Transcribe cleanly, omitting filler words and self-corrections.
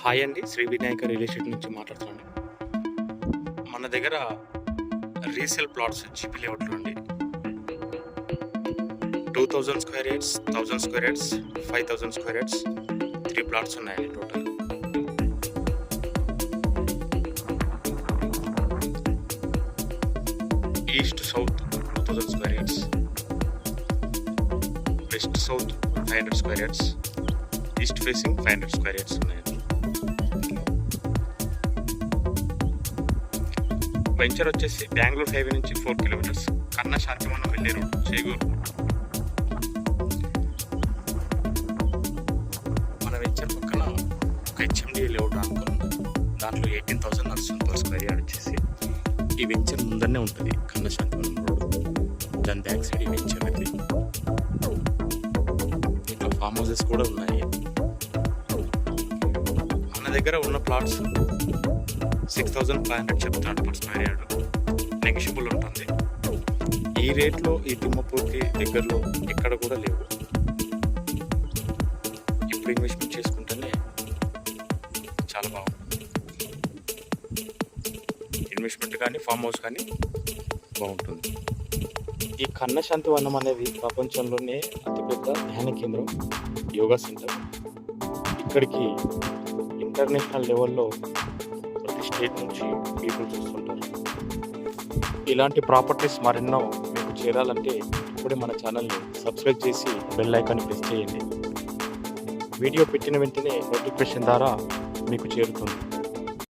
Hi అండి, Shri Vinayaka real estate నుంచి మాట్లాడుతున్నాను. మన దగ్గర రీసేల్ ప్లాట్స్ జీపీ లేఅవుట్లో అండి 2000 square yards, 1000 square yards, 5000 square yards 3 plots ఉన్నాయండి total. East south 2000 square yards, west south 500 square yards, east facing 500 square yards ఉన్నాయండి. వెంచర్ వచ్చేసి బెంగళూరు హైవే నుంచి 4 కిలోమీటర్స్, కన్నా శాంతివనం వెళ్ళే రోడ్, చేగూరు. మన వెంచర్ పక్కన ఒక హెచ్ఎండి లేఅవుట్ అనుకున్నాం. దాంట్లో 18,000 నడుస్తుంది పర్ స్క్వేర్ యార్డ్ వచ్చేసి. ఈ వెంచర్ ముందరనే ఉంటుంది కన్నా శాంతివనం రోడ్. దాని బ్యాక్ సైడ్ ఈ వెంచర్ అది. ఇంకా ఫామ్ హౌసెస్ కూడా ఉన్నాయి. మన దగ్గర ఉన్న ప్లాట్స్ 6,500 చెప్తున్నాడు పర్ స్క్వేర్ యార్డ్. నెగిషియబుల్ ఉంటుంది. ఈ రేట్లో ఈ తిమ్మపూర్కి దగ్గరలో ఎక్కడ కూడా లేవు. ఇప్పుడు ఇన్వెస్ట్మెంట్ చేసుకుంటేనే చాలా బాగుంటుంది. ఇన్వెస్ట్మెంట్ కానీ ఫామ్ హౌస్ కానీ బాగుంటుంది. ఈ కన్నా శాంతివనం అనేది ప్రపంచంలోనే అతిపెద్ద ధ్యాన కేంద్రం, యోగా సెంటర్. ఇక్కడికి ఇంటర్నేషనల్ లెవెల్లో స్టేట్ నుంచి పీపుల్ చూస్తుంటారు. ఇలాంటి ప్రాపర్టీస్ మరెన్నో మీకు చేరాలంటే ఇప్పుడే మన ఛానల్ని సబ్స్క్రైబ్ చేసి బెల్ ఐకాన్ని ప్రెస్ చేయండి. వీడియో పెట్టిన వెంటనే నోటిఫికేషన్ ద్వారా మీకు చేరుతుంది.